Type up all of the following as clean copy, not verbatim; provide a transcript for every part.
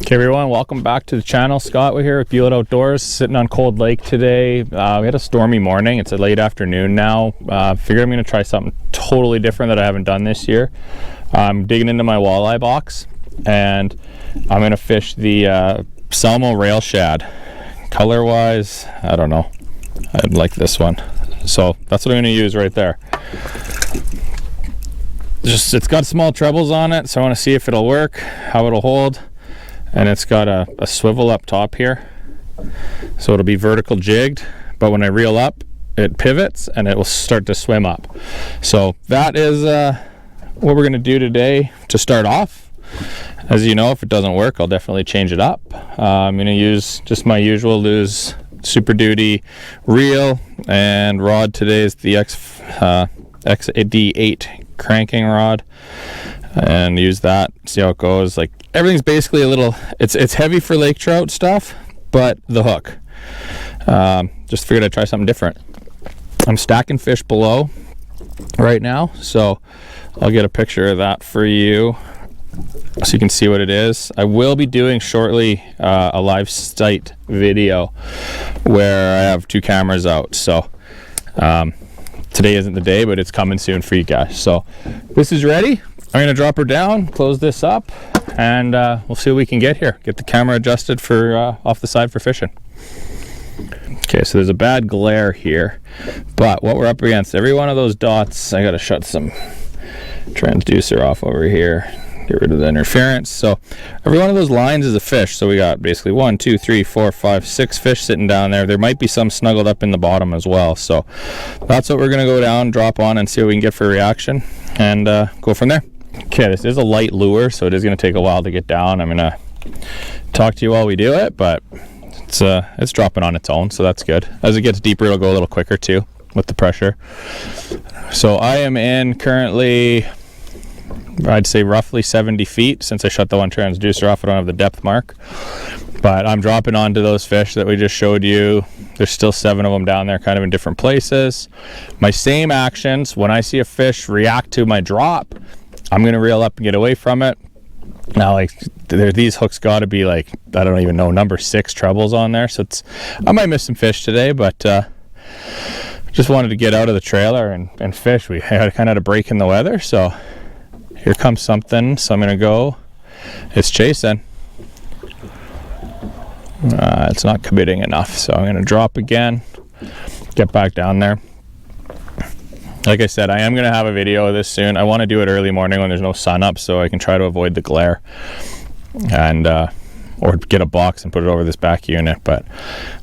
Okay everyone, welcome back to the channel. Scott, we're here with Build Outdoors, sitting on Cold Lake today. We had a stormy morning. It's a late afternoon now. Figured I'm going to try something totally different that I haven't done this year. I'm digging into my walleye box and I'm going to fish the Salmo Rail Shad. Color wise, I don't know. I like this one. So that's what I'm going to use right there. It's got small trebles on it, so I want to see if it'll work, how it'll hold. And it's got a swivel up top here, so it'll be vertical jigged, but when I reel up it pivots and it will start to swim up. So that is what we're going to do today to start off. As you know, if it doesn't work, I'll definitely change it up. I'm going to use just my usual Lew's Super Duty reel, and rod today is the XD8 cranking rod, and use that, see how it goes. Like, everything's basically a little, it's heavy for lake trout stuff, but the hook, just figured I'd try something different. I'm stacking fish below right now, so I'll get a picture of that for you so you can see what it is. I will be doing shortly a live sight video where I have two cameras out, so today isn't the day, but it's coming soon for you guys. So this is ready. I'm going to drop her down, close this up, and we'll see what we can get here. Get the camera adjusted for off the side for fishing. Okay, so there's a bad glare here, but what we're up against, every one of those dots, I got to shut some transducer off over here, get rid of the interference. So every one of those lines is a fish. So we got basically 1, 2, 3, 4, 5, 6 fish sitting down there. There might be some snuggled up in the bottom as well. So that's what we're going to go down, drop on, and see what we can get for a reaction, and go from there. Okay, this is a light lure, so it is going to take a while to get down. I'm going to talk to you while we do it, but it's dropping on its own, so that's good. As it gets deeper, it'll go a little quicker too with the pressure. So I am in currently, I'd say roughly 70 feet. Since I shut the one transducer off, I don't have the depth mark, but I'm dropping onto those fish that we just showed you. There's still 7 of them down there, kind of in different places. My same actions, when I see a fish react to my drop, I'm going to reel up and get away from it. Now, like, these hooks got to be like, I don't even know, number 6 trebles on there. So I might miss some fish today, but just wanted to get out of the trailer and fish. We had kind of a break in the weather, so here comes something. So I'm going to go. It's chasing. It's not committing enough, so I'm going to drop again, get back down there. Like I said, I am going to have a video of this soon. I want to do it early morning when there's no sun up, so I can try to avoid the glare, and or get a box and put it over this back unit. But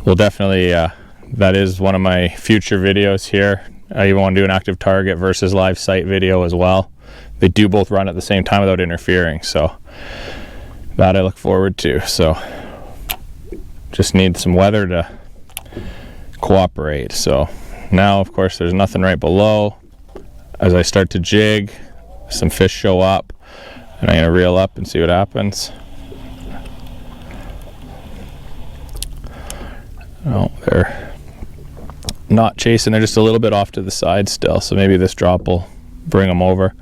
we'll definitely, that is one of my future videos here. I even want to do an active target versus live sight video as well. They do both run at the same time without interfering, so that I look forward to. So just need some weather to cooperate. So now, of course, there's nothing right below. As I start to jig, some fish show up, and I'm going to reel up and see what happens. Oh, they're not chasing. They're just a little bit off to the side still, so maybe this drop will bring them over.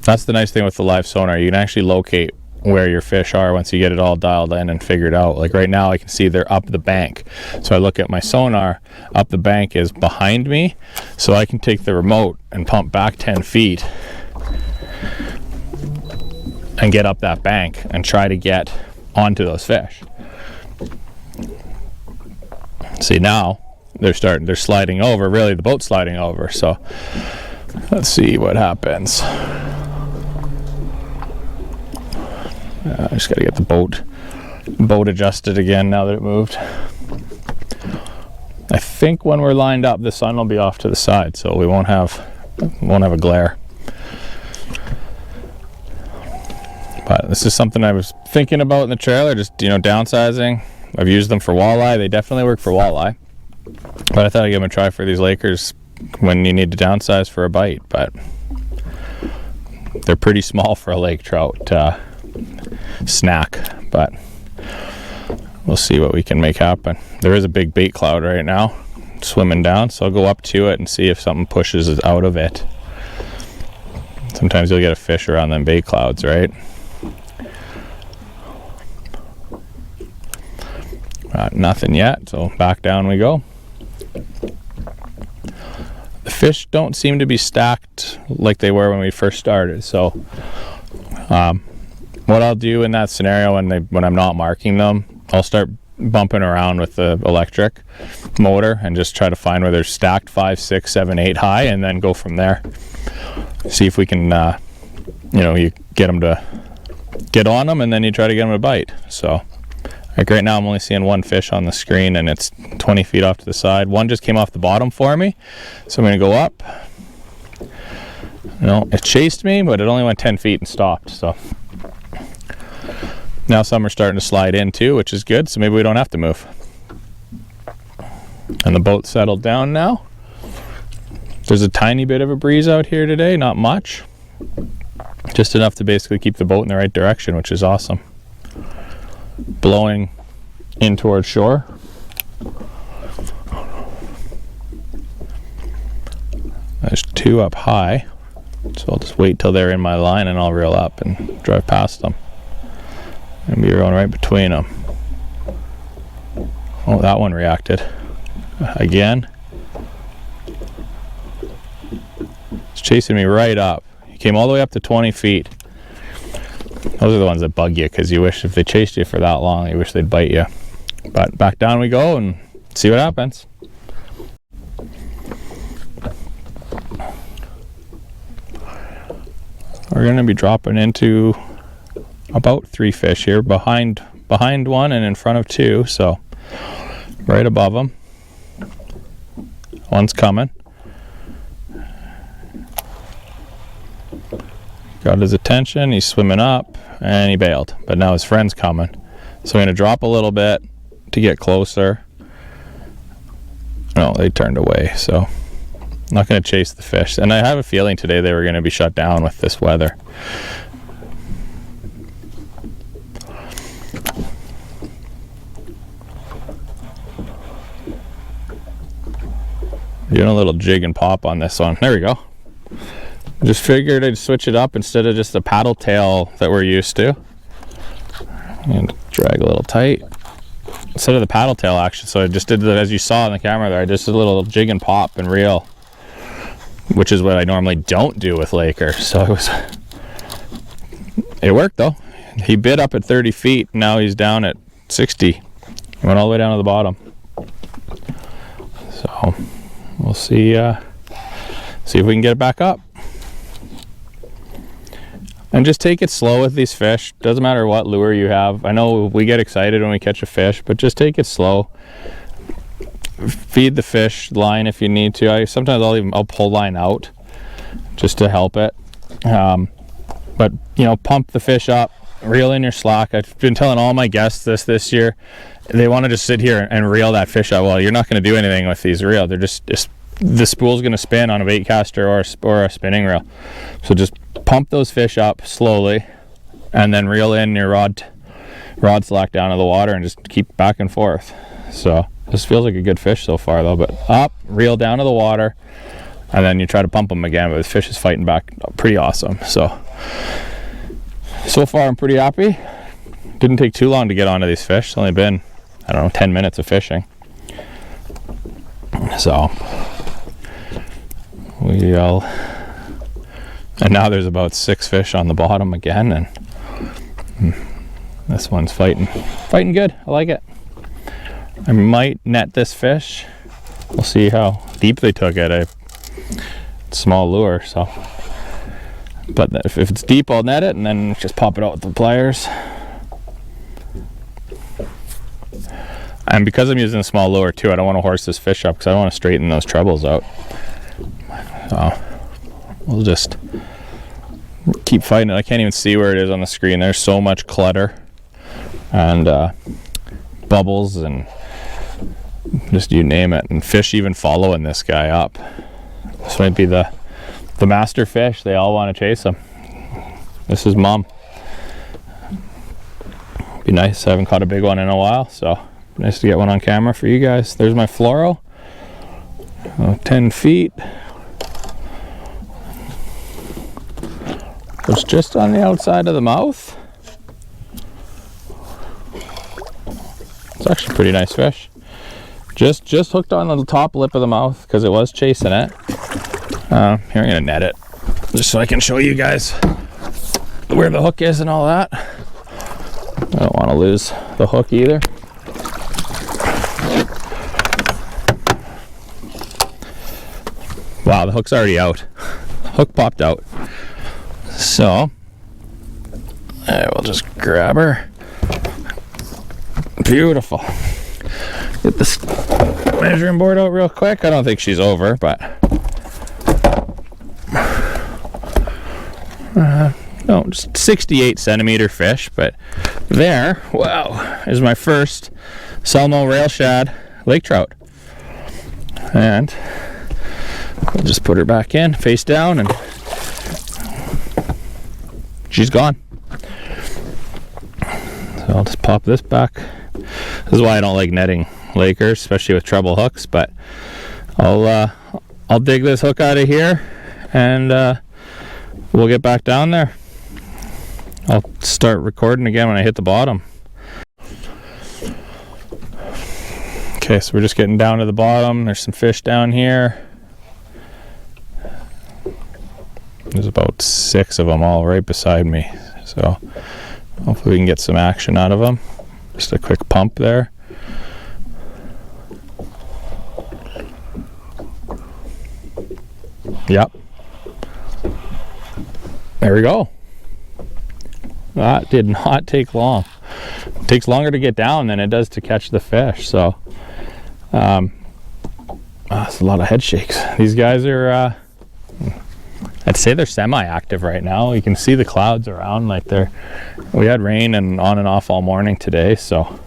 That's the nice thing with the live sonar. You can actually locate where your fish are once you get it all dialed in and figured out. Like right now I can see they're up the bank, so I look at my sonar, up the bank is behind me, so I can take the remote and pump back 10 feet and get up that bank and try to get onto those fish. See, now they're sliding over, really the boat's sliding over. So let's see what happens. I just got to get the boat adjusted again now that it moved. I think when we're lined up, the sun will be off to the side, so we won't have a glare. But this is something I was thinking about in the trailer, just, you know, downsizing. I've used them for walleye. They definitely work for walleye, but I thought I'd give them a try for these Lakers when you need to downsize for a bite. But they're pretty small for a lake trout snack, but we'll see what we can make happen. There is a big bait cloud right now swimming down, so I'll go up to it and see if something pushes out of it. Sometimes you'll get a fish around them bait clouds, right? Got nothing yet, so back down we go. The fish don't seem to be stacked like they were when we first started, so what I'll do in that scenario when I'm not marking them, I'll start bumping around with the electric motor and just try to find where they're stacked 5, 6, 7, 8 high, and then go from there. See if we can you get them to get on them, and then you try to get them to bite. So like right now I'm only seeing one fish on the screen, and it's 20 feet off to the side. One just came off the bottom for me, so I'm going to go up. It chased me, but it only went 10 feet and stopped. So now some are starting to slide in too, which is good, so maybe we don't have to move. And the boat settled down now. There's a tiny bit of a breeze out here today, not much. Just enough to basically keep the boat in the right direction, which is awesome. Blowing in towards shore. There's 2 up high, so I'll just wait till they're in my line and I'll reel up and drive past them. And be going right between them. Oh, that one reacted again. It's chasing me right up. He came all the way up to 20 feet. Those are the ones that bug you, because you wish if they chased you for that long, you wish they'd bite you. But back down we go and see what happens. We're going to be dropping into about 3 fish here, behind one and in front of 2, so right above them. One's coming. Got his attention, he's swimming up, and he bailed, but now his friend's coming. So I'm going to drop a little bit to get closer. No, they turned away, so I'm not going to chase the fish. And I have a feeling today they were going to be shut down with this weather. Doing a little jig and pop on this one. There we go. Just figured I'd switch it up instead of just the paddle tail that we're used to. And drag a little tight. Instead of the paddle tail action, so I just did that, as you saw in the camera there, I just did a little jig and pop and reel, which is what I normally don't do with Laker. So it worked though. He bit up at 30 feet, now he's down at 60. He went all the way down to the bottom. So we'll see if we can get it back up. And just take it slow with these fish. Doesn't matter what lure you have. I know we get excited when we catch a fish, but just take it slow. Feed the fish line if you need to. Sometimes I'll pull line out just to help it. But pump the fish up, reel in your slack. I've been telling all my guests this year. They want to just sit here and reel that fish out. Well, you're not going to do anything with these reels. They're just the spool's going to spin on a bait caster or a spinning reel. So just pump those fish up slowly, and then reel in your rod slack down to the water and just keep back and forth. So this feels like a good fish so far though. But up, reel down to the water, and then you try to pump them again. But the fish is fighting back pretty awesome. So far I'm pretty happy. Didn't take too long to get onto these fish. It's only been, 10 minutes of fishing. So and now there's about 6 fish on the bottom again, and this one's fighting good. I like it. I might net this fish. We'll see how deep they took it. Small lure, so. But if it's deep, I'll net it and then just pop it out with the pliers. And because I'm using a small lure too, I don't want to horse this fish up because I don't want to straighten those trebles out. So we'll just keep fighting it. I can't even see where it is on the screen. There's so much clutter and bubbles and just you name it. And fish even following this guy up. This might be the master fish. They all want to chase him. This is Mom. Be nice. I haven't caught a big one in a while, so nice to get one on camera for you guys. There's my fluoro. 10 feet. It's just on the outside of the mouth. It's actually a pretty nice fish. Just hooked on the top lip of the mouth because it was chasing it. Here, I'm gonna net it just so I can show you guys where the hook is and all that. I don't want to lose the hook either. Wow, the hook's already out. Hook popped out. So I will just grab her. Beautiful. Get this measuring board out real quick. I don't think she's over, but no, just 68 centimeter fish. But there, wow, is my first Salmo Rail Shad Lake Trout. And we'll just put her back in, face down, and she's gone. So I'll just pop this back. This is why I don't like netting Lakers, especially with treble hooks, but I'll dig this hook out of here and we'll get back down there. I'll start recording again when I hit the bottom. Okay, so we're just getting down to the bottom. There's some fish down here. There's about 6 of them all right beside me, so hopefully we can get some action out of them. Just a quick pump there. Yep. There we go. That did not take long. It takes longer to get down than it does to catch the fish, so that's a lot of head shakes. These guys are I'd say they're semi-active right now. You can see the clouds around, like we had rain and on and off all morning today, so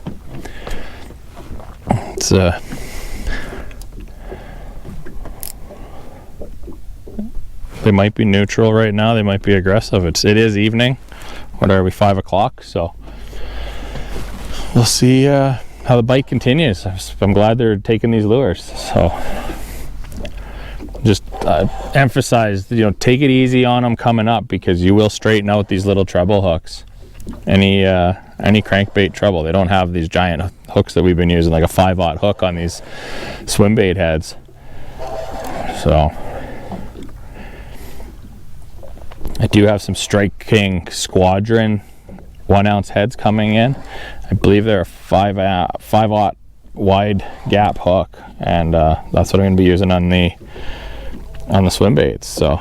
it's they might be neutral right now, they might be aggressive. It is evening. What are we, 5 o'clock? So we'll see how the bite continues. I'm glad they're taking these lures. So just emphasize, take it easy on them coming up, because you will straighten out these little treble hooks. Any crankbait treble, they don't have these giant hooks that we've been using, like a 5/0 hook on these swim bait heads. So I do have some Strike King Squadron 1 ounce heads coming in. I believe they're a 5/0 wide gap hook, and that's what I'm going to be using on the swim baits. So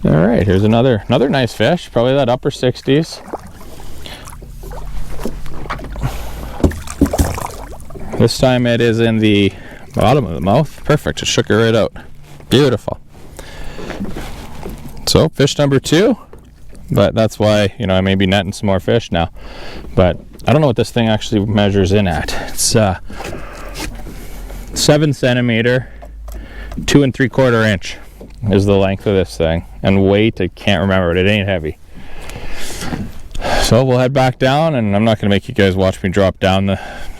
all right, here's another nice fish, probably that upper 60s. This time it is in the bottom of the mouth. Perfect, just shook it right out. Beautiful. So fish number 2, but that's why I may be netting some more fish now. But I don't know what this thing actually measures in at. It's 7 centimeter, 2 3/4 inch is the length of this thing, and weight I can't remember, but it ain't heavy. So we'll head back down, and I'm not going to make you guys watch me drop down the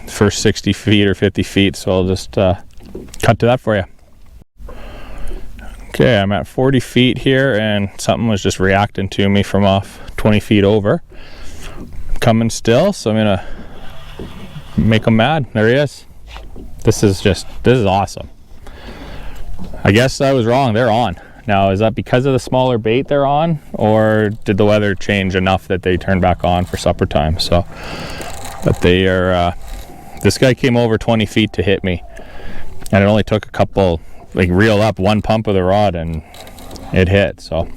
first 60 feet or 50 feet, so I'll just cut to that for you. Okay, I'm at 40 feet here, and something was just reacting to me from off 20 feet over. Coming still, so I'm gonna make him mad. There he is. This is awesome. I guess I was wrong, they're on. Now, is that because of the smaller bait they're on, or did the weather change enough that they turned back on for supper time? So, but they are, this guy came over 20 feet to hit me, and it only took a couple, reel up 1 pump of the rod and it hit. So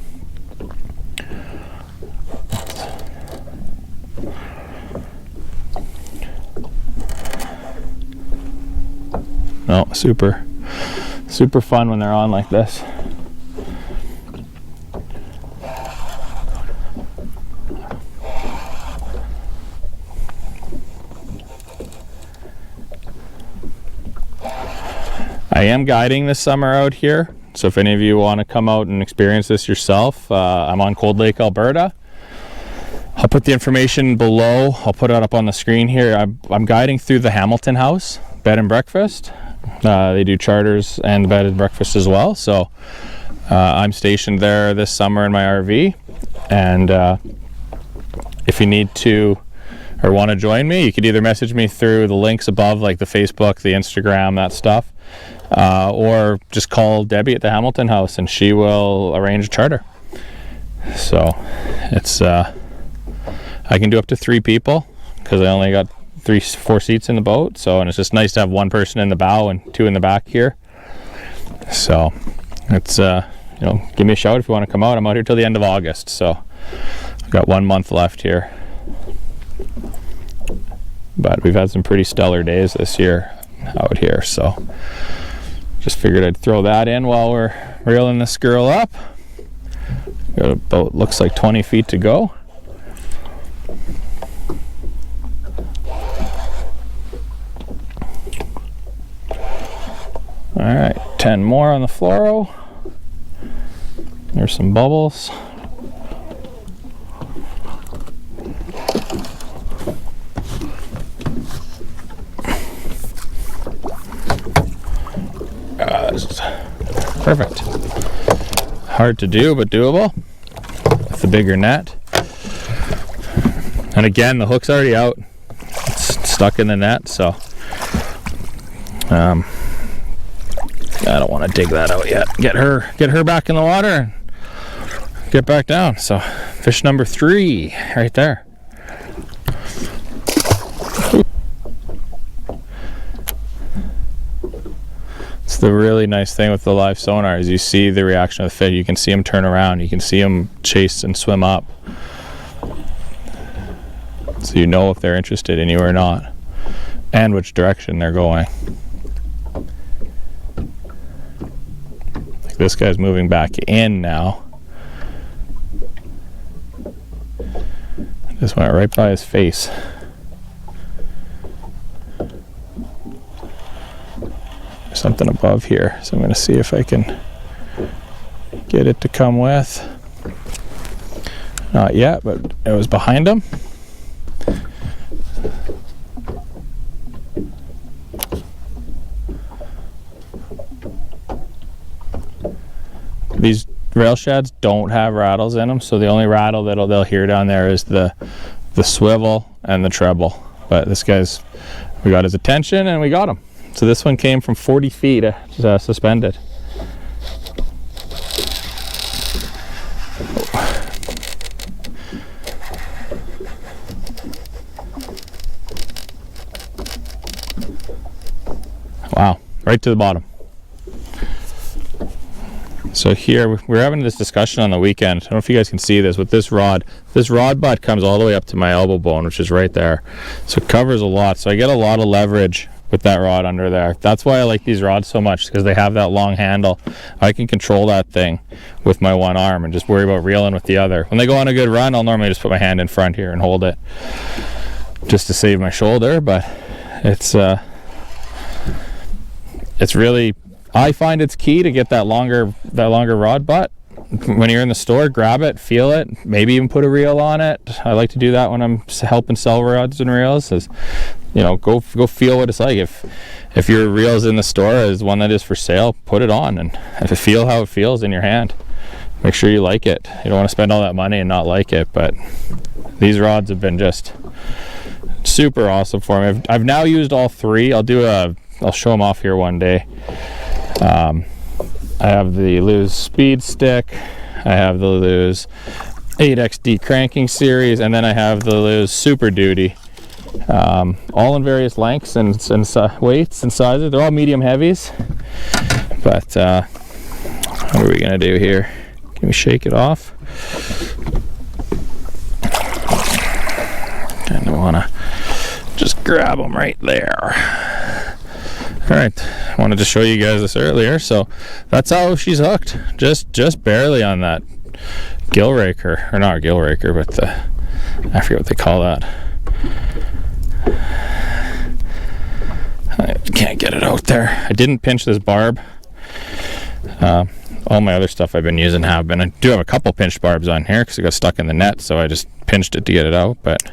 no, super fun when they're on like this. I am guiding this summer out here, so if any of you want to come out and experience this yourself, I'm on Cold Lake, Alberta. I'll put the information below. I'll put it up on the screen here. I'm guiding through the Hamilton House bed and breakfast. They do charters and bed and breakfast as well, so I'm stationed there this summer in my RV, and if you need to or want to join me, you could either message me through the links above, like the Facebook, the Instagram, that stuff, or just call Debbie at the Hamilton House and she will arrange a charter. So it's I can do up to 3 people because I only got 4 seats in the boat. So, and it's just nice to have 1 person in the bow and 2 in the back here. So it's you know, give me a shout if you want to come out. I'm out here till the end of August, so I've got 1 month left here. But we've had some pretty stellar days this year out here, so just figured I'd throw that in while we're reeling this girl up. Got about, looks like 20 feet to go. All right, 10 more on the fluoro. There's some bubbles. This is perfect. Hard to do, but doable with the bigger net. And again, the hook's already out. It's stuck in the net, so I don't want to dig that out yet. Get her back in the water and get back down. So fish number 3 right there. It's the really nice thing with the live sonar is you see the reaction of the fish. You can see them turn around. You can see them chase and swim up. So you know if they're interested in you or not, and which direction they're going. Like this guy's moving back in now. Just went right by his face. There's something above here, so I'm going to see if I can get it to come with. Not yet, but it was behind him. These rail shads don't have rattles in them, so the only rattle that they'll hear down there is the swivel and the treble. But this guy's, we got his attention and we got him. So this one came from 40 feet suspended. Wow, right to the bottom. So here, we're having this discussion on the weekend. I don't know if you guys can see this with this rod. This rod butt comes all the way up to my elbow bone, which is right there. So it covers a lot. So I get a lot of leverage with that rod under there. That's why I like these rods so much, because they have that long handle. I can control that thing with my one arm and just worry about reeling with the other. When they go on a good run, I'll normally just put my hand in front here and hold it just to save my shoulder. But it's really, I find it's key to get that longer rod butt. When you're in the store, grab it, feel it, maybe even put a reel on it. I like to do that when I'm helping sell rods and reels. Is, you know, go feel what it's like. If your reel's in the store is one that is for sale, put it on and feel how it feels in your hand. Make sure you like it. You don't want to spend all that money and not like it. But these rods have been just super awesome for me. I've now used all 3. I'll show them off here one day. I have the Lew's Speed Stick, I have the Lew's 8XD Cranking Series, and then I have the Lew's Super Duty. All in various lengths and weights and sizes. They're all medium heavies. But what are we gonna do here? Can we shake it off? Kind of wanna just grab them right there. Alright, I wanted to show you guys this earlier, so that's how she's hooked. Just barely on that gill raker, or not gill raker, but I forget what they call that. I can't get it out there. I didn't pinch this barb. All my other stuff I've been using have been. I do have a couple pinched barbs on here because it got stuck in the net, so I just pinched it to get it out, but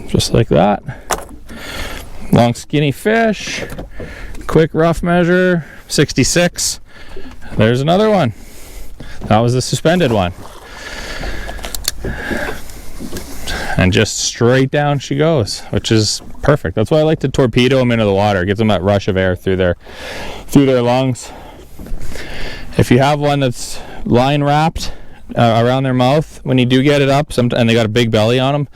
just like that. Long skinny fish, quick rough measure, 66. there's another one. That was the suspended one. And just straight down she goes, which is perfect. That's why I like to torpedo them into the water. It gives them that rush of air through their lungs. If you have one that's line wrapped around their mouth, when you do get it up, and they got a big belly on them,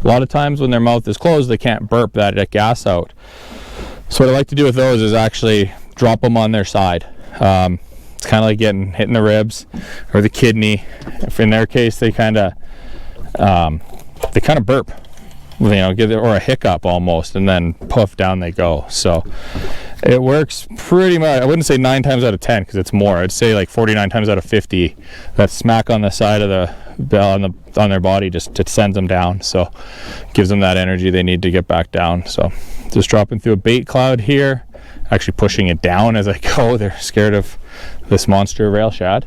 a lot of times when their mouth is closed, they can't burp that gas out. So what I like to do with those is actually drop them on their side. It's kind of like hitting the ribs or the kidney. If in their case, they kind of burp, or a hiccup almost, and then puff, down they go. So it works pretty much. I wouldn't say 9 times out of 10 because it's more. I'd say like 49 times out of 50. That smack on the side of the bell on their body just sends them down. So gives them that energy they need to get back down. So just dropping through a bait cloud here, actually pushing it down as I go. They're scared of this monster rail shad,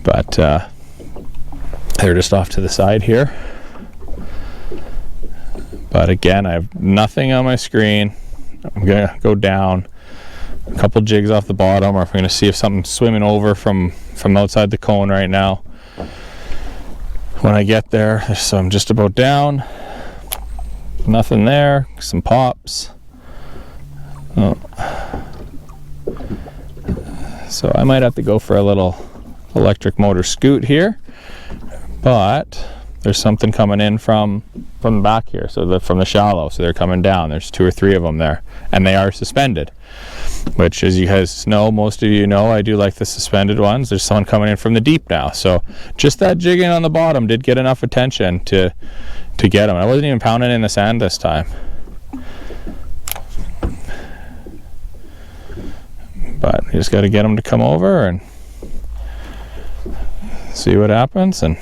but they're just off to the side here. But again, I have nothing on my screen. I'm gonna go down a couple jigs off the bottom, or if I'm gonna see if something's swimming over from outside the cone right now. When I get there, so I'm just about down. Nothing there. Some pops. Oh. So I might have to go for a little electric motor scoot here, but there's something coming in from the back here, so from the shallow, so they're coming down. There's 2 or 3 of them there, and they are suspended, which, as you guys know, most of you know, I do like the suspended ones. There's someone coming in from the deep now, so just that jigging on the bottom did get enough attention to get them. I wasn't even pounding in the sand this time, but you just got to get them to come over and see what happens and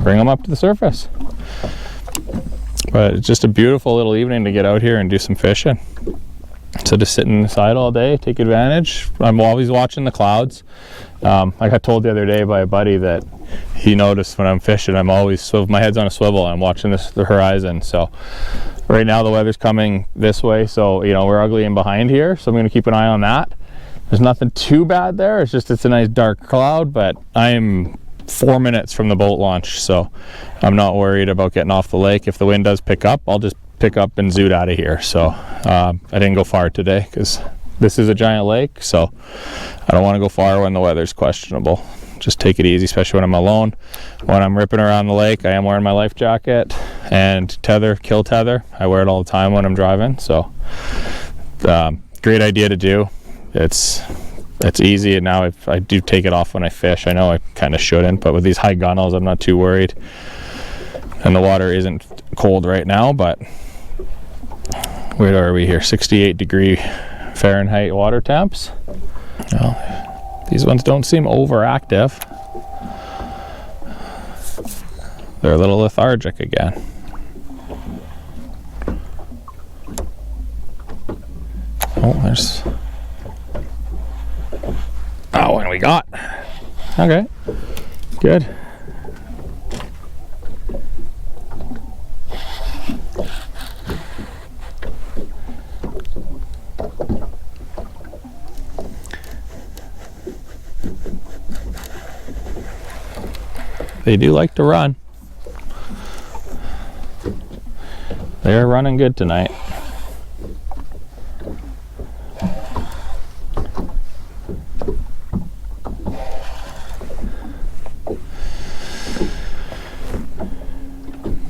bring them up to the surface. But it's just a beautiful little evening to get out here and do some fishing. So just sitting inside all day, take advantage. I'm always watching the clouds. I got told the other day by a buddy that he noticed when I'm fishing, I'm always, my head's on a swivel, I'm watching the horizon. So right now the weather's coming this way, so we're ugly in behind here, so I'm going to keep an eye on that. There's nothing too bad there. It's a nice dark cloud, but I'm 4 minutes from the boat launch, so I'm not worried about getting off the lake. If the wind does pick up, I'll just pick up and zoot out of here. So I didn't go far today because this is a giant lake, so I don't want to go far when the weather's questionable. Just take it easy, especially when I'm alone. When I'm ripping around the lake, I am wearing my life jacket and kill tether. I wear it all the time when I'm driving, so great idea to do. It's easy, and now if I do take it off when I fish. I know I kind of shouldn't, but with these high gunnels, I'm not too worried. And the water isn't cold right now, but where are we here? 68 degree Fahrenheit water temps. Well, these ones don't seem overactive. They're a little lethargic again. Oh, there's... Oh, what do we got? Okay, good. They do like to run. They're running good tonight.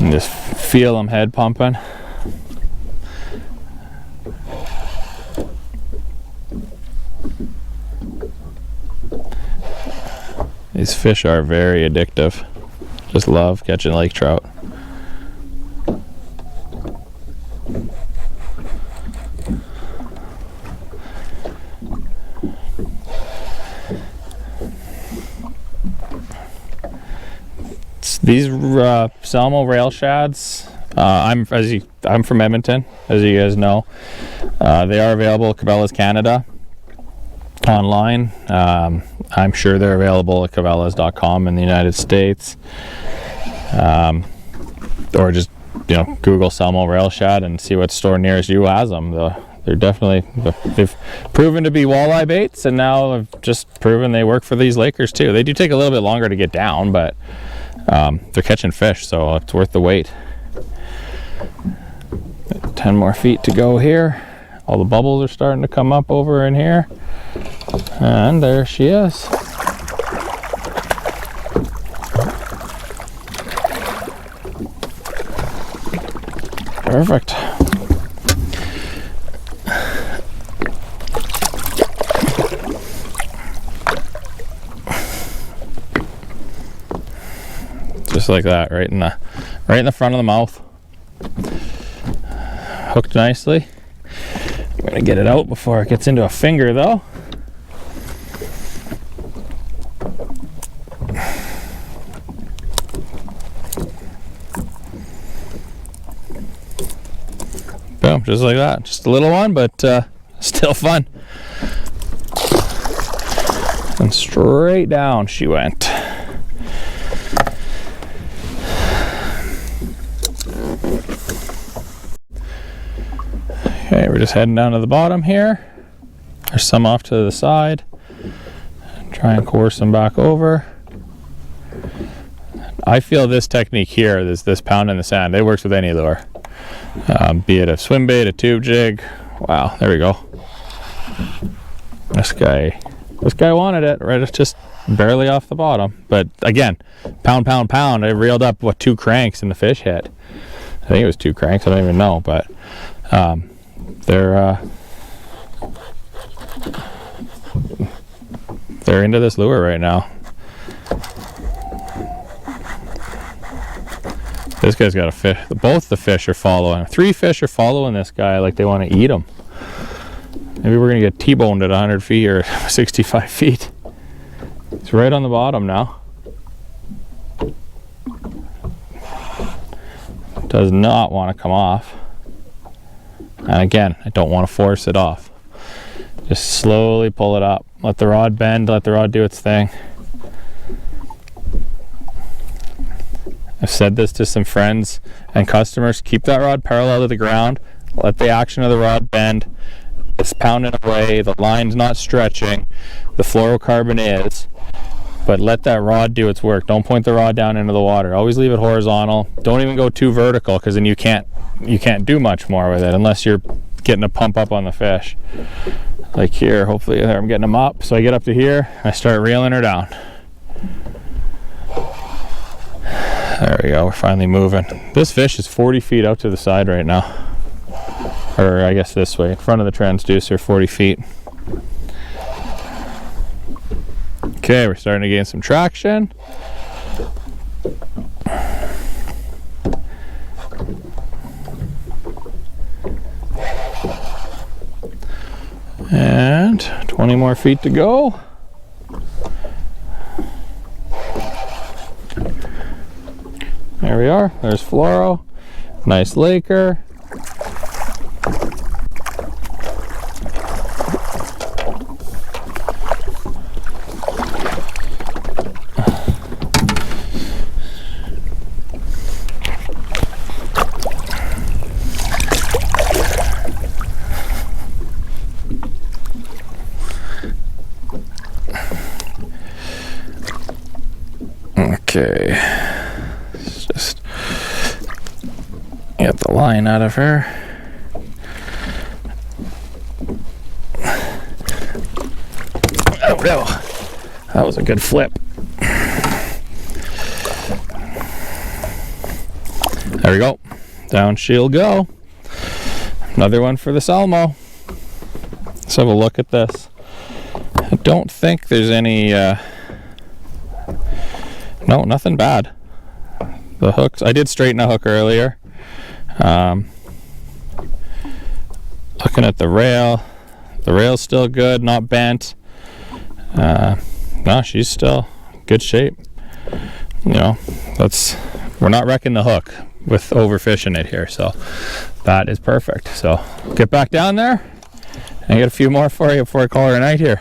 And just feel them head pumping. These fish are very addictive. Just love catching lake trout. These Salmo Rail Shads, I'm from Edmonton, as you guys know. They are available at Cabela's Canada online. I'm sure they're available at cabela's.com in the United States. Or just Google Salmo Rail Shad and see what store nearest you has them. They're They're definitely, they've proven to be walleye baits, and now have just proven they work for these Lakers too. They do take a little bit longer to get down, but they're catching fish, so it's worth the wait. 10 more feet to go here. All the bubbles are starting to come up over in here, and there she is. Perfect. Just like that, right in the front of the mouth. Hooked nicely. I'm gonna get it out before it gets into a finger though. Boom, just like that. Just a little one, but still fun. And straight down she went. Okay, we're just heading down to the bottom here. There's some off to the side. Try and course them back over. I feel this technique here, this pound in the sand, it works with any lure. Be it a swim bait, a tube jig. Wow, there we go. This guy wanted it, right? It's just barely off the bottom. But again, pound. I reeled up, 2 cranks and the fish hit. I think it was 2 cranks, I don't even know, but they're into this lure right now. This guy's got a fish. Both the fish are following. 3 fish are following this guy like they want to eat him. Maybe we're gonna get T-boned at 100 feet or 65 feet. It's right on the bottom now. Does not want to come off. And again, I don't want to force it off. Just slowly pull it up. Let the rod bend, let the rod do its thing. I've said this to some friends and customers, keep that rod parallel to the ground, let the action of the rod bend. It's pounding away, the line's not stretching, the fluorocarbon is, but let that rod do its work. Don't point the rod down into the water. Always leave it horizontal. Don't even go too vertical, because then you can't do much more with it unless you're getting a pump up on the fish. Like here, hopefully there I'm getting them up. So I get up to here, I start reeling her down. There we go, we're finally moving. This fish is 40 feet out to the side right now. Or I guess this way, in front of the transducer, 40 feet. Okay, we're starting to gain some traction. And 20 more feet to go. There we are, there's fluoro. Nice Laker. Okay, let's just get the line out of her. Oh no, that was a good flip. There we go, down she'll go. Another one for the Salmo. Let's have a look at this. I don't think there's any no, nothing bad. The hooks, I did straighten a hook earlier. Looking at the rail's still good, not bent. No, she's still good shape. You know, we're not wrecking the hook with overfishing it here, so that is perfect. So get back down there and get a few more for you before I call her a night here.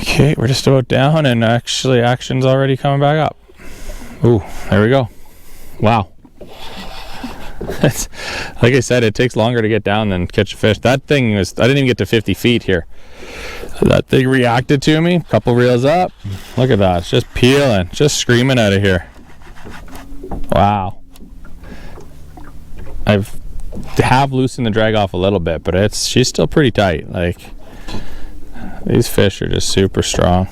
Okay, we're just about down, and actually action's already coming back up. Ooh, there we go. Wow. It's, like I said, it takes longer to get down than catch a fish. That thing was, I didn't even get to 50 feet here. That thing reacted to me, couple reels up. Look at that, it's just peeling, just screaming out of here. Wow. I have loosened the drag off a little bit, but she's still pretty tight. Like, these fish are just super strong.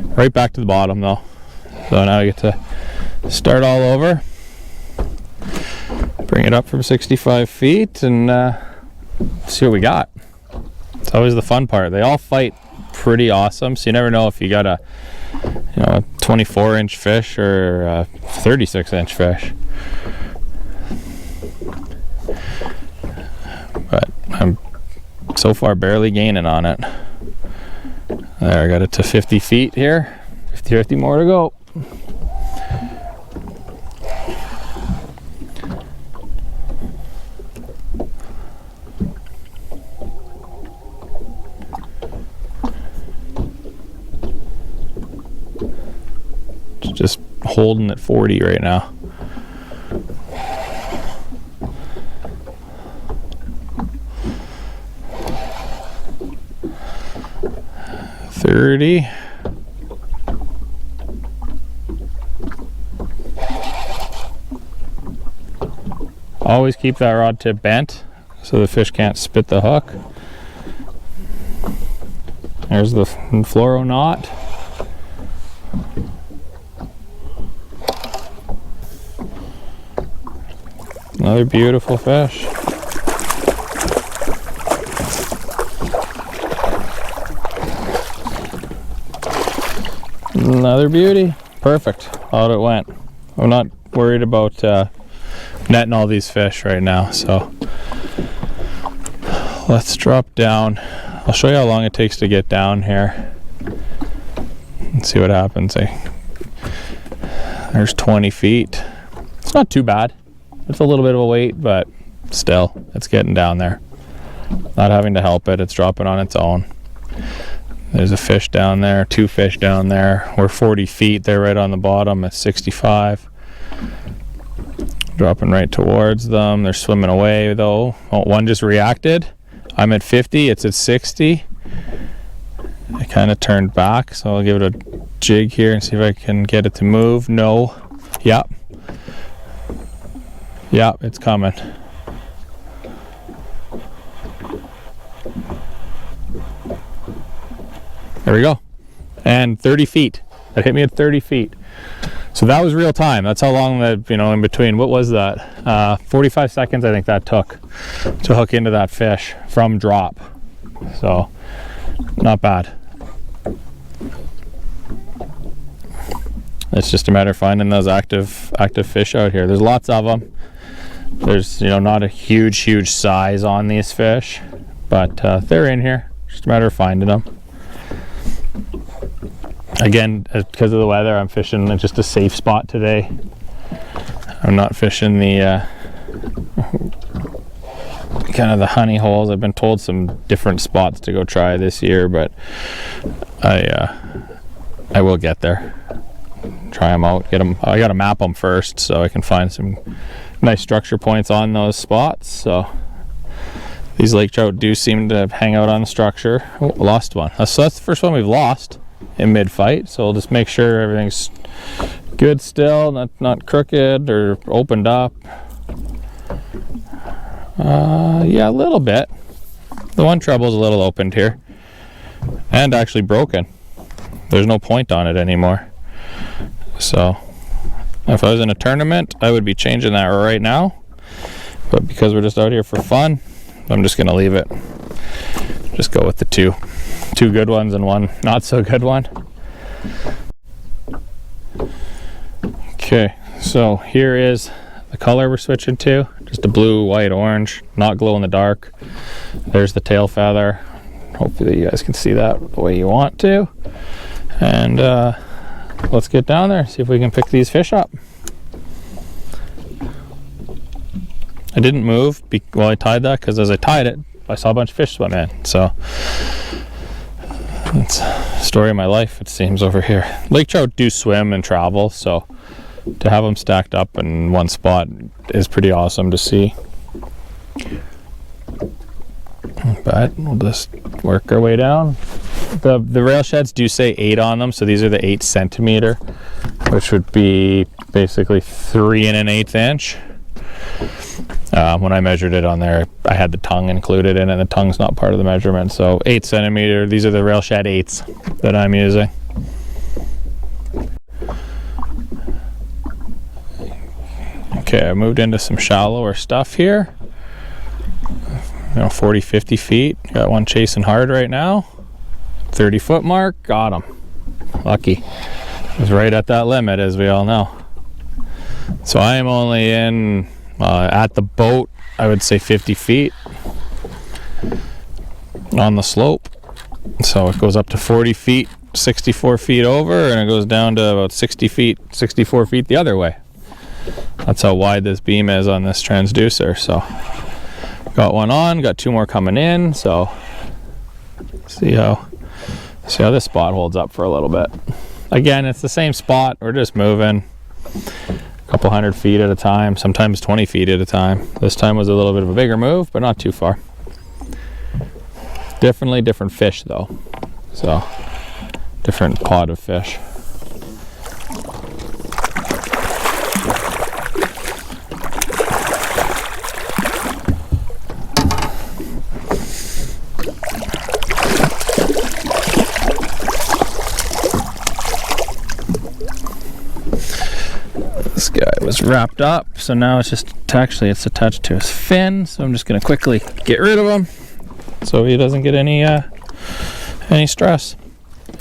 Right back to the bottom though. So now I get to start all over. Bring it up from 65 feet and see what we got. It's always the fun part. They all fight pretty awesome, so you never know if you got a 24-inch fish or a 36-inch fish. But I'm so far barely gaining on it. There, I got it to 50 feet here. 50 more to go. Just holding at 40 right now. $30. Always keep that rod tip bent so the fish can't spit the hook. There's the fluoro knot. Another beautiful fish. Another beauty. Perfect. Out it went. I'm not worried about netting all these fish right now, so let's drop down. I'll show you how long it takes to get down here and see what happens. There's 20 feet. It's not too bad. It's a little bit of a weight, but still, it's getting down there. Not having to help it, it's dropping on its own. There's a fish down there, 2 fish down there. We're 40 feet, they're right on the bottom at 65. Dropping right towards them. They're swimming away though. Oh, one just reacted. I'm at 50, it's at 60. I kind of turned back, so I'll give it a jig here and see if I can get it to move. No. Yep. Yeah, it's coming. There we go. And 30 feet. That hit me at 30 feet. So that was real time. That's how long that, in between. What was that? 45 seconds I think that took to hook into that fish from drop. So, not bad. It's just a matter of finding those active fish out here. There's lots of them. There's not a huge size on these fish, but they're in here. Just a matter of finding them. Again, because of the weather, I'm fishing just a safe spot today. I'm not fishing the kind of the honey holes. I've been told some different spots to go try this year, but I will get there. Try them out, get them. I gotta map them first so I can find some nice structure points on those spots. So these lake trout do seem to hang out on the structure. Oh, lost one. So that's the first one we've lost in mid-fight. So we'll just make sure everything's good still, not crooked or opened up. Yeah, a little bit. The one trouble's a little opened here and actually broken. There's no point on it anymore. So if I was in a tournament, I would be changing that right now, but because we're just out here for fun, I'm just gonna leave it. Just go with the two good ones and one not so good one. Okay, so here is the color we're switching to. Just a blue, white, orange, not glow in the dark. There's the tail feather. Hopefully you guys can see that the way you want to. And let's get down there, see if we can pick these fish up. I didn't move while I tied that, because as I tied it, I saw a bunch of fish swim in. So it's the story of my life, it seems, over here. Lake trout do swim and travel, so to have them stacked up in one spot is pretty awesome to see. But we'll just work our way down. The rail shads do say 8 on them, so these are the 8 centimeter, which would be basically 3 1/8 inch. When I measured it on there, I had the tongue included in it. The tongue's not part of the measurement, so 8 centimeter. These are the Rail Shad 8s that I'm using. Okay, I moved into some shallower stuff here. 40, 50 feet. Got one chasing hard right now. 30-foot mark. Got him. Lucky. It was right at that limit, as we all know. So I am only in, at the boat, I would say 50 feet on the slope. So it goes up to 40 feet, 64 feet over, and it goes down to about 60 feet, 64 feet the other way. That's how wide this beam is on this transducer. So got one on, got 2 more coming in, so see how this spot holds up for a little bit. Again, it's the same spot. We're just moving a couple 100 feet at a time, sometimes 20 feet at a time. This time was a little bit of a bigger move, but not too far. Definitely different fish though, so different pot of fish. This guy was wrapped up, so now it's just it's attached to his fin, so I'm just going to quickly get rid of him so he doesn't get any stress.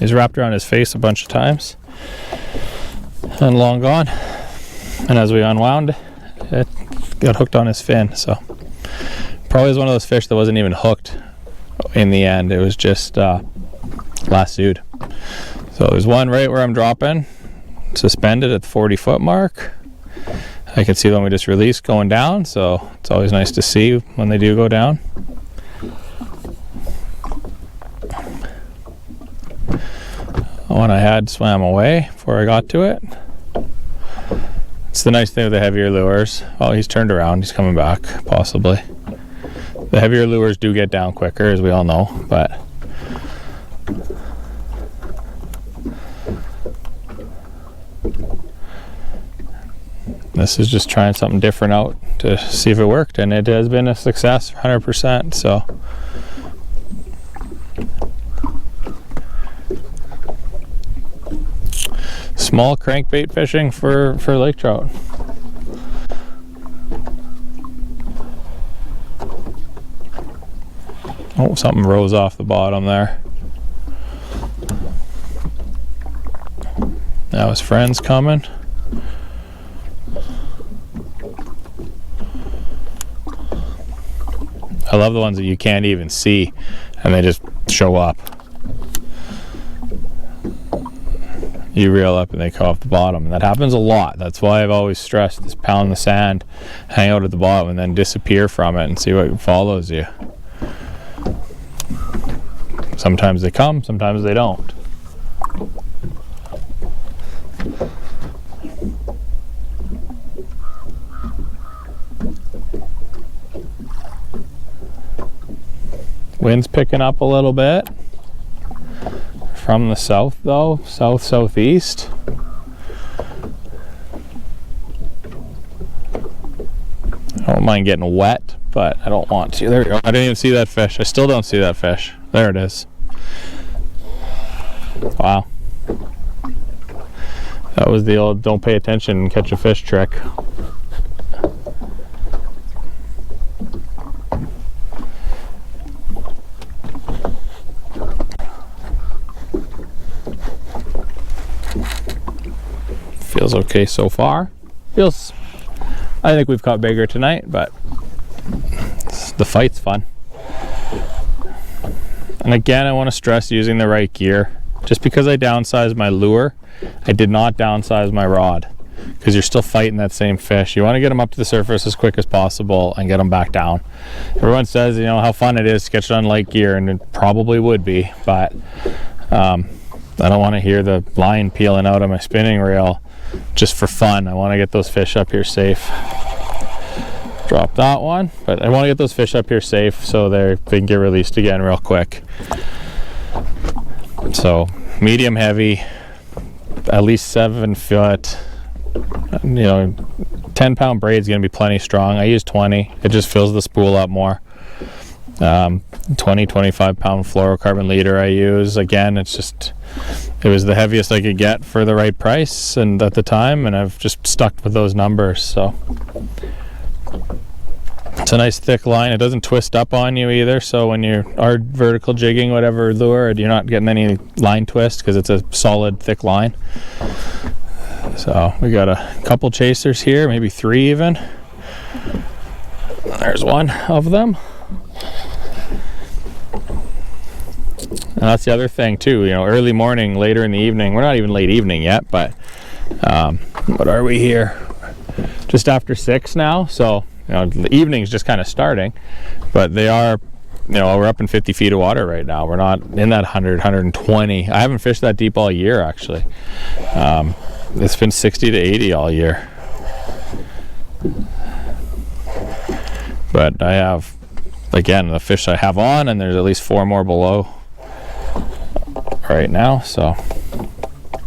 He's wrapped around his face a bunch of times and long gone, and as we unwound it got hooked on his fin. So probably was one of those fish that wasn't even hooked in the end. It was just lassoed. So there's one right where I'm dropping, suspended at the 40-foot mark. I can see the one we just released going down, so it's always nice to see when they do go down. One I had swam away before I got to it. It's the nice thing with the heavier lures. Oh, he's turned around, he's coming back, possibly. The heavier lures do get down quicker, as we all know, but this is just trying something different out to see if it worked, and it has been a success 100%. So small crankbait fishing for lake trout. Oh, something rose off the bottom there. Now his friend's coming. I love the ones that you can't even see and they just show up. You reel up and they come off the bottom, and that happens a lot. That's why I've always stressed this: pound the sand, hang out at the bottom, and then disappear from it and see what follows you. Sometimes they come, sometimes they don't. Wind's picking up a little bit from the south though, southeast. I don't mind getting wet, but I don't want to. There we go. I didn't even see that fish. I still don't see that fish. There it is. Wow. That was the old don't pay attention and catch a fish trick. Feels okay so far. I think we've caught bigger tonight, but the fight's fun. And again, I want to stress using the right gear. Just because I downsized my lure, I did not downsize my rod, because you're still fighting that same fish. You want to get them up to the surface as quick as possible and get them back down. Everyone says, you know, how fun it is to catch it on light gear, and it probably would be, but I don't want to hear the line peeling out of my spinning reel just for fun. I want to get those fish up here safe. Drop that one, but I want to get those fish up here safe so they can get released again real quick. So medium heavy, at least 7 foot, 10-pound braid is going to be plenty strong. I use 20. It just fills the spool up more. 25 pound fluorocarbon leader I use. Again, it was the heaviest I could get for the right price and at the time, and I've just stuck with those numbers. So it's a nice thick line. It doesn't twist up on you either, so when you are vertical jigging whatever lure, you're not getting any line twist because it's a solid thick line. So we got a couple chasers here, maybe 3 even. There's one of them. And that's the other thing too, early morning, later in the evening. We're not even late evening yet, but what are we here? Just after 6 now, so the evening's just kind of starting, but they are, we're up in 50 feet of water right now. We're not in that 100, 120. I haven't fished that deep all year, actually. It's been 60 to 80 all year. But I have, again, the fish I have on, and there's at least 4 more below right now, so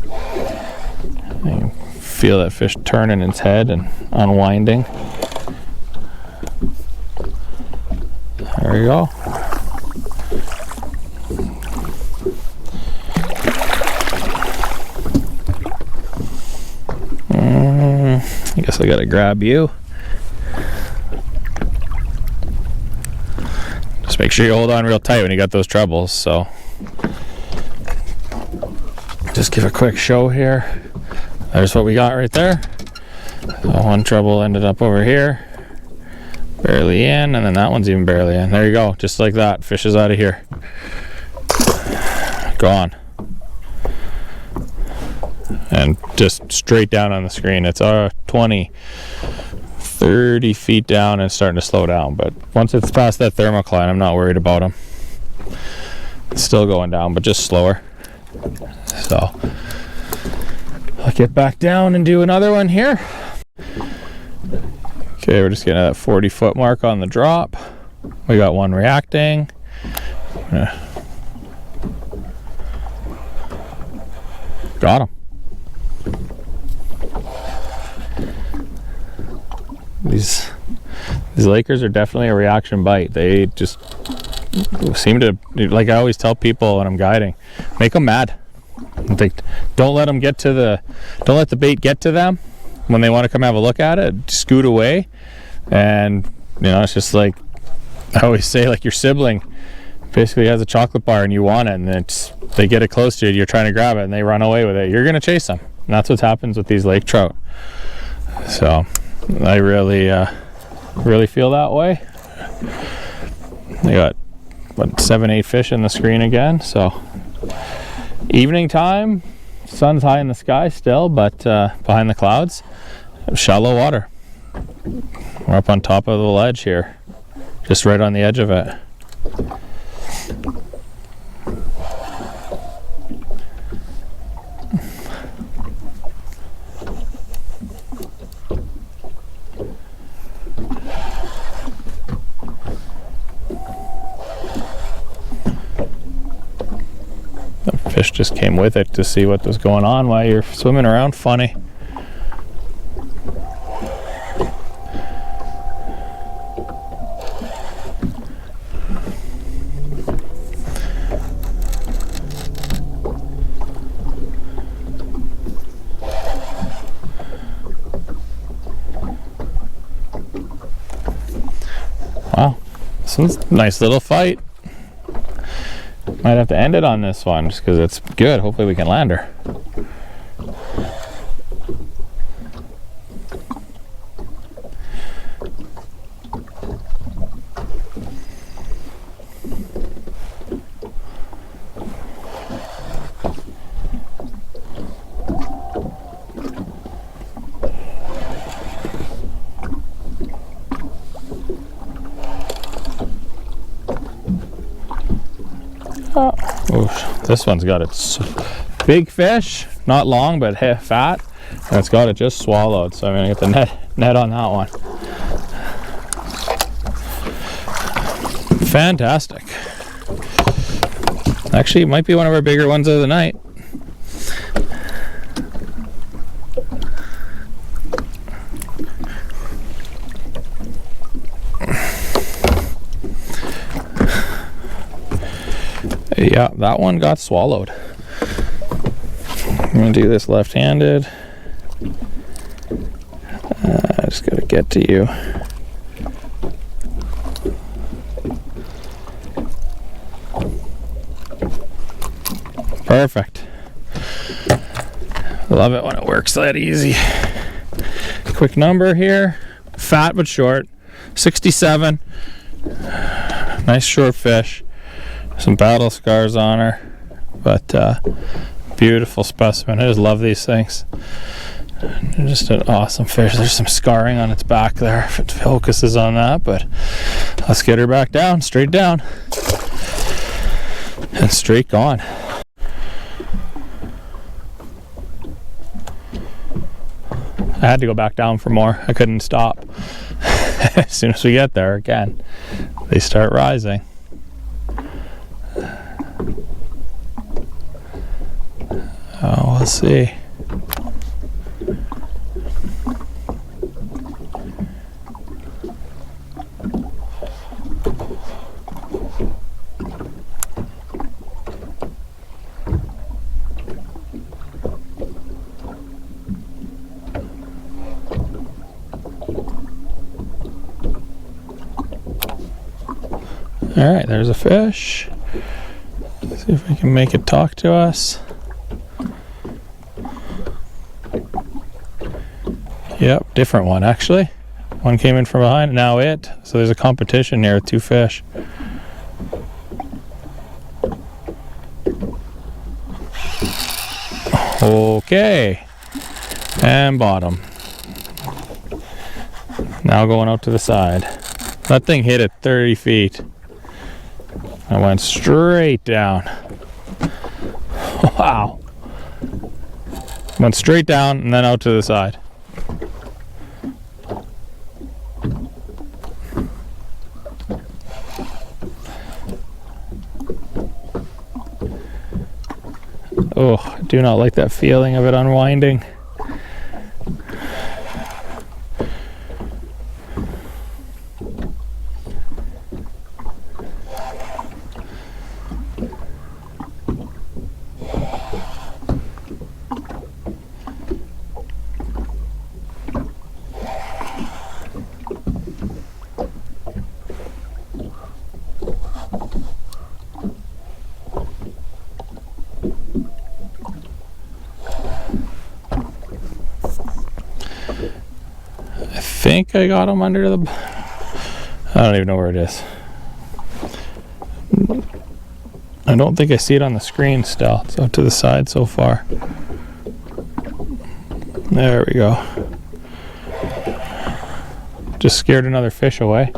I can feel that fish turning its head and unwinding. There you go. I guess I gotta grab you. Just make sure you hold on real tight when you got those trebles. So just give a quick show here. There's what we got right there. One treble ended up over here, barely in, and then that one's even barely in. There you go, just like that. Fish is out of here. Gone. And just straight down on the screen. It's 20, 30 feet down and it's starting to slow down. But once it's past that thermocline, I'm not worried about them. It's still going down, but just slower. So I'll get back down and do another one here. Okay, we're just getting that 40-foot mark on the drop. We got one reacting. Got him. These Lakers are definitely a reaction bite. They just seem to, like I always tell people when I'm guiding, make them mad. Don't let the bait get to them when they want to come have a look at it. Scoot away, and it's just like I always say, like your sibling basically has a chocolate bar and you want it, and they get it close to you, you're trying to grab it and they run away with it. You're gonna chase them, and that's what happens with these lake trout. So I really feel that way. They got 7-8 fish in the screen again. So evening time, sun's high in the sky still, but behind the clouds, shallow water. We're up on top of the ledge here, just right on the edge of it. The fish just came with it to see what was going on while you're swimming around funny. Wow, this one's a nice little fight. Might have to end it on this one just because it's good. Hopefully we can land her. Oh, this one's got its big fish, not long but fat. And it's got it just swallowed, so I'm gonna get the net on that one. Fantastic. Actually, it might be one of our bigger ones of the night. Yeah, that one got swallowed. I'm gonna do this left-handed. I just gotta get to you. Perfect. Love it when it works that easy. Quick number here. Fat but short. 67. Nice short fish. Some battle scars on her, but beautiful specimen. I just love these things. They're just an awesome fish. There's some scarring on its back there if it focuses on that, but let's get her back down, straight down, and straight gone. I had to go back down for more. I couldn't stop. As soon as we get there again, they start rising. Oh, we'll see. All right, there's a fish. Let's see if we can make it talk to us. Yep, different one actually. One came in from behind, now it. So there's a competition here with two fish. Okay, and bottom. Now going out to the side. That thing hit at 30 feet. I went straight down. Wow. Went straight down and then out to the side. Oh, I do not like that feeling of it unwinding. I think I got him under the... I don't even know where it is. I don't think I see it on the screen still. It's out to the side so far. There we go. Just scared another fish away.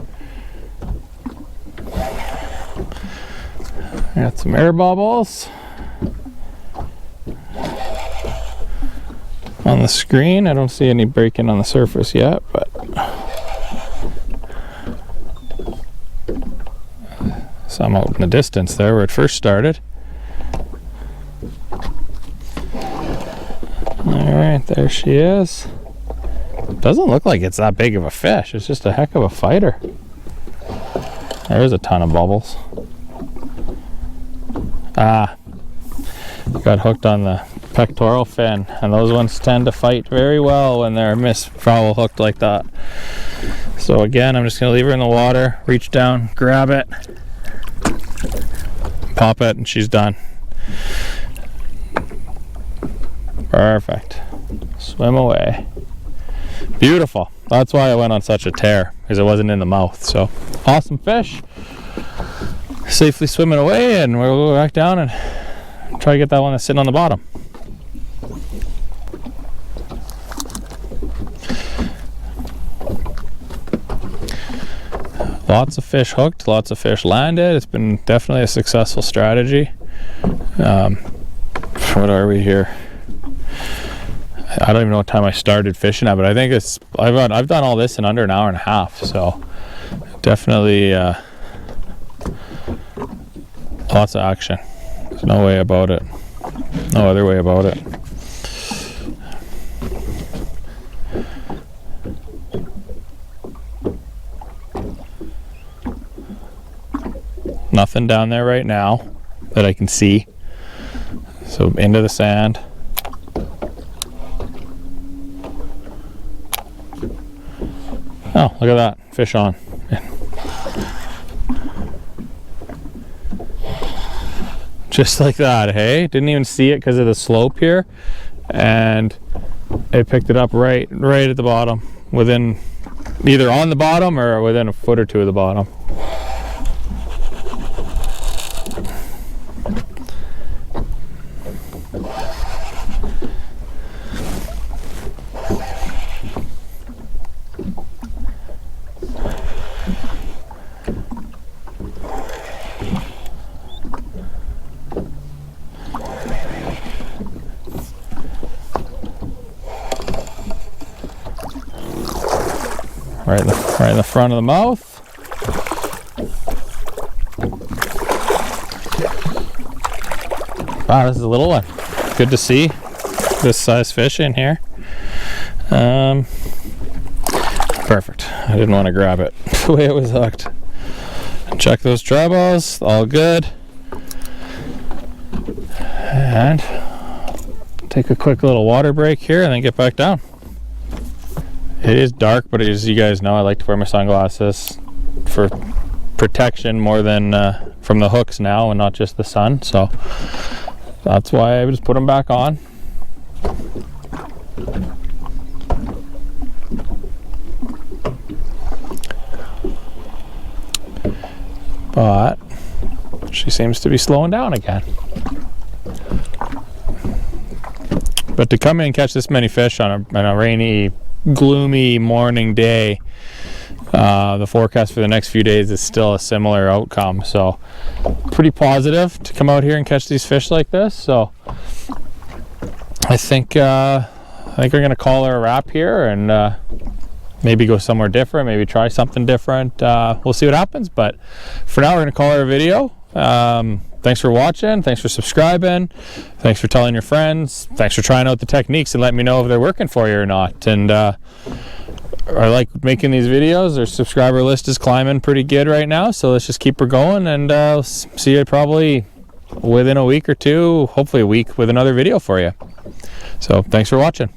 Got some air bubbles on the screen. I don't see any breaking on the surface yet, but some out in the distance there where it first started. Alright, there she is. Doesn't look like it's that big of a fish. It's just a heck of a fighter. There's a ton of bubbles. Ah, got hooked on the pectoral fin, and those ones tend to fight very well when they're foul hooked like that. So again, I'm just going to leave her in the water, reach down, grab it, pop it, and she's done. Perfect. Swim away. Beautiful. That's why I went on such a tear, because it wasn't in the mouth. So awesome fish. Safely swimming away, and we'll go back down and try to get that one that's sitting on the bottom. Lots of fish hooked, lots of fish landed. It's been definitely a successful strategy. What are we here? I don't even know what time I started fishing at, but I think I've done all this in under an hour and a half, so definitely lots of action. There's no way about it. No other way about it. Nothing down there right now that I can see. So into the sand. Oh, look at that. Fish on. Just like that, hey? Didn't even see it because of the slope here. And it picked it up right at the bottom. Within, either on the bottom or within a foot or two of the bottom. Right in the front of the mouth. Wow, this is a little one. Good to see this size fish in here. Perfect. I didn't want to grab it the way it was hooked. Check those trebles, all good. And take a quick little water break here and then get back down. It is dark, but as you guys know, I like to wear my sunglasses for protection more than from the hooks now and not just the sun. So that's why I just put them back on. But she seems to be slowing down again. But to come in and catch this many fish on a rainy, gloomy morning day, the forecast for the next few days is still a similar outcome, so pretty positive to come out here and catch these fish like this. So I think we're gonna call her a wrap here and maybe go somewhere different, maybe try something different. We'll see what happens, but for now we're gonna call her a video. Thanks for watching, thanks for subscribing, thanks for telling your friends, thanks for trying out the techniques and letting me know if they're working for you or not. And I like making these videos. Our subscriber list is climbing pretty good right now, so let's just keep her going, and I'll see you probably within a week or two, hopefully a week, with another video for you. So thanks for watching.